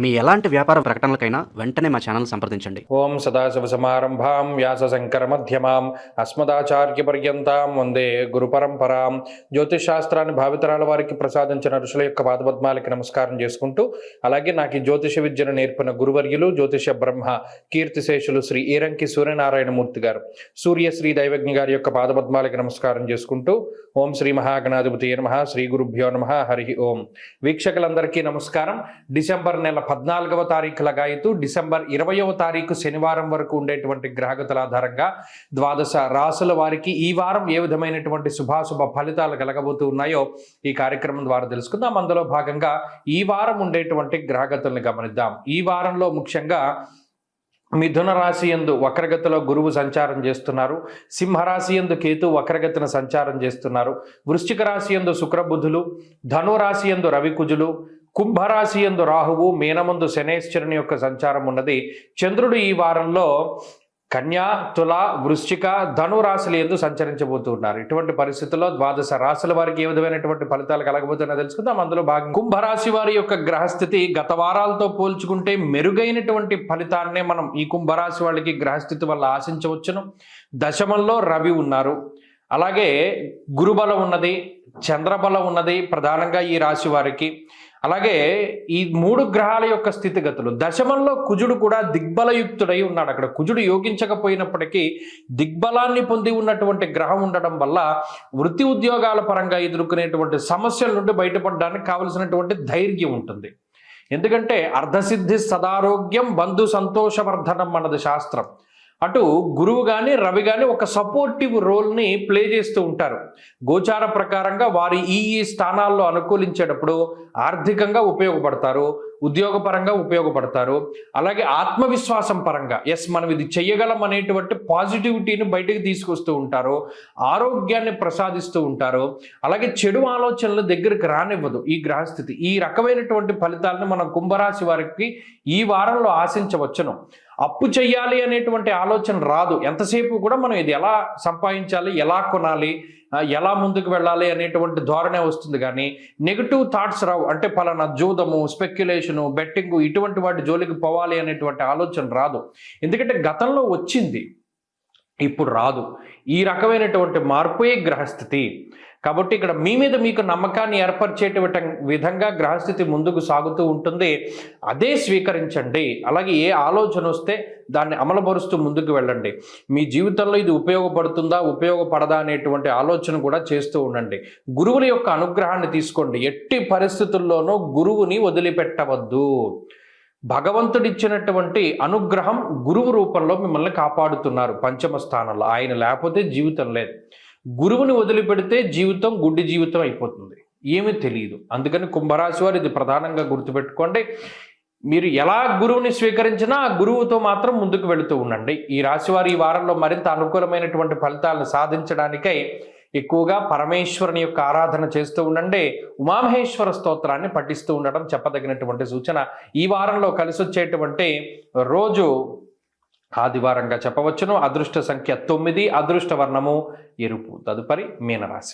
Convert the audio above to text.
మీ ఎలాంటి వ్యాపార ప్రకటనలకైనా వెంటనే మా ఛానల్ సంప్రదించండి. ఓం సదాశివసమారంభాం వ్యాసశంకరమధ్యమాం అస్మదాచార్యపర్యంతాం వందే గురు పరంపరాం. జ్యోతిష్ శాస్త్రాన్ని భావితరాల వారికి ప్రసాదించిన ఋషుల యొక్క పాదపద్మాలకి నమస్కారం చేసుకుంటూ, అలాగే నాకు ఈ జ్యోతిష విద్యను నేర్పిన గురువర్యులు జ్యోతిష బ్రహ్మ కీర్తిశేషులు శ్రీ ఈరంకి సూర్యనారాయణమూర్తి గారు, సూర్యశ్రీ దైవజ్ఞ గారి యొక్క పాదపద్మాలకి నమస్కారం చేసుకుంటూ, ఓం శ్రీ మహాగణాధిపతి నమః, శ్రీ గురుభ్యో నమః, హరి ఓం. వీక్షకులందరికీ నమస్కారం. డిసెంబర్ నెల 14వ తారీఖు లగాయతు డిసెంబర్ 20వ తారీఖు శనివారం వరకు ఉండేటువంటి గ్రహగతుల ఆధారంగా ద్వాదశ రాసుల వారికి ఈ వారం ఏ విధమైనటువంటి శుభాశుభ ఫలితాలు కలగబోతూ ఉన్నాయో ఈ కార్యక్రమం ద్వారా తెలుసుకుందాం. అందులో భాగంగా ఈ వారం ఉండేటువంటి గ్రహగతుల్ని గమనిద్దాం. ఈ వారంలో ముఖ్యంగా మిథున రాశి యందు వక్రగతిలో గురువు సంచారం చేస్తున్నారు. సింహరాశి యందు కేతు వక్రగతిన సంచారం చేస్తున్నారు. వృశ్చిక రాశి యందు శుక్రబుధులు, ధనురాశి యందు రవికుజులు, కుంభరాశి యందు రాహువు, మీనమందు శనేశ్వరుని యొక్క సంచారం ఉన్నది. చంద్రుడు ఈ వారంలో కన్యా, తుల, వృశ్చిక, ధనురాశులు యందు సంచరించబోతున్నారు. ఇటువంటి పరిస్థితుల్లో ద్వాదశ రాశుల వారికి ఏ విధమైనటువంటి ఫలితాలు కలగబోతున్నా తెలుసుకుందాం. అందులో భాగంగా కుంభరాశి వారి యొక్క గ్రహస్థితి గత వారాలతో పోల్చుకుంటే మెరుగైనటువంటి ఫలితాన్నే మనం ఈ కుంభరాశి వాళ్ళకి గ్రహస్థితి వల్ల ఆశించవచ్చును. దశమంలో రవి ఉన్నారు, అలాగే గురుబలం ఉన్నది, చంద్రబలం ఉన్నది ప్రధానంగా ఈ రాశి వారికి. అలాగే ఈ మూడు గ్రహాల యొక్క స్థితిగతులు, దశమంలో కుజుడు కూడా దిగ్బలయుక్తుడై ఉన్నాడు. అక్కడ కుజుడు యోగించకపోయినప్పటికీ దిగ్బలాన్ని పొంది ఉన్నటువంటి గ్రహం ఉండడం వల్ల వృత్తి ఉద్యోగాల పరంగా ఎదుర్కొనేటువంటి సమస్యల నుండి బయటపడడానికి కావలసినటువంటి ధైర్యం ఉంటుంది. ఎందుకంటే అర్ధసిద్ధి సదారోగ్యం బంధు సంతోషవర్ధనం అన్నది శాస్త్రం. అటు గురువు కానీ రవి కానీ ఒక సపోర్టివ్ రోల్ని ప్లే చేస్తూ ఉంటారు. గోచార ప్రకారంగా వారి ఈ స్థానాల్లో అనుకూలించేటప్పుడు ఆర్థికంగా ఉపయోగపడతారు, ఉద్యోగపరంగా ఉపయోగపడతారు, అలాగే ఆత్మవిశ్వాసం పరంగా మనం ఇది చెయ్యగలం అనేటువంటి పాజిటివిటీని బయటకు తీసుకొస్తూ ఉంటారు, ఆరోగ్యాన్ని ప్రసాదిస్తూ ఉంటారు. అలాగే చెడు ఆలోచనలు దగ్గరికి రానివ్వదు ఈ గ్రహస్థితి. ఈ రకమైనటువంటి ఫలితాలను మనం కుంభరాశి వారికి ఈ వారంలో ఆశించవచ్చును. అప్పు చెయ్యాలి అనేటువంటి ఆలోచన రాదు. ఎంతసేపు కూడా మనం ఇది ఎలా సంపాదించాలి, ఎలా కొనాలి, ఎలా ముందుకు వెళ్ళాలి అనేటువంటి ధోరణే వస్తుంది. కానీ నెగిటివ్ థాట్స్ రావు. అంటే పలానా జూదము, స్పెక్యులేషను, బెట్టింగు ఇటువంటి వాటి జోలికి పోవాలి అనేటువంటి ఆలోచన రాదు. ఎందుకంటే గతంలో వచ్చింది, ఇప్పుడు రాదు. ఈ రకమైనటువంటి మార్పే గ్రహస్థితి. కాబట్టి ఇక్కడ మీ మీద మీకు నమ్మకాన్ని ఏర్పరిచేటువంటి విధంగా గ్రహస్థితి ముందుకు సాగుతూ ఉంటుంది. అదే స్వీకరించండి. అలాగే ఏ ఆలోచన వస్తే దాన్ని అమలుపరుస్తూ ముందుకు వెళ్ళండి. మీ జీవితంలో ఇది ఉపయోగపడుతుందా ఉపయోగపడదా అనేటువంటి ఆలోచన కూడా చేస్తూ ఉండండి. గురువుల యొక్క అనుగ్రహాన్ని తీసుకోండి. ఎట్టి పరిస్థితుల్లోనూ గురువుని వదిలిపెట్టవద్దు. భగవంతుడిచ్చినటువంటి అనుగ్రహం గురువు రూపంలో మిమ్మల్ని కాపాడుతున్నారు పంచమ స్థానంలో. ఆయన లేకపోతే జీవితం లేదు. గురువుని వదిలిపెడితే జీవితం గుడ్డి జీవితం అయిపోతుంది, ఏమీ తెలియదు. అందుకని కుంభరాశి వారు ఇది ప్రధానంగా గుర్తుపెట్టుకోండి. మీరు ఎలా గురువుని స్వీకరించినా ఆ గురువుతో మాత్రం ముందుకు వెళుతూ ఉండండి. ఈ రాశివారు ఈ వారంలో మరింత అనుకూలమైనటువంటి ఫలితాలను సాధించడానికై ఎక్కువగా పరమేశ్వరుని యొక్క ఆరాధన చేస్తూ ఉండండి. ఉమామహేశ్వర స్తోత్రాన్ని పఠిస్తూ ఉండడం చెప్పదగినటువంటి సూచన. ఈ వారంలో కలిసి వచ్చేటువంటి రోజు ఆదివారంగా చెప్పవచ్చును. అదృష్ట సంఖ్య 9, అదృష్ట వర్ణము ఎరుపు. తదుపరి మీనరాశి.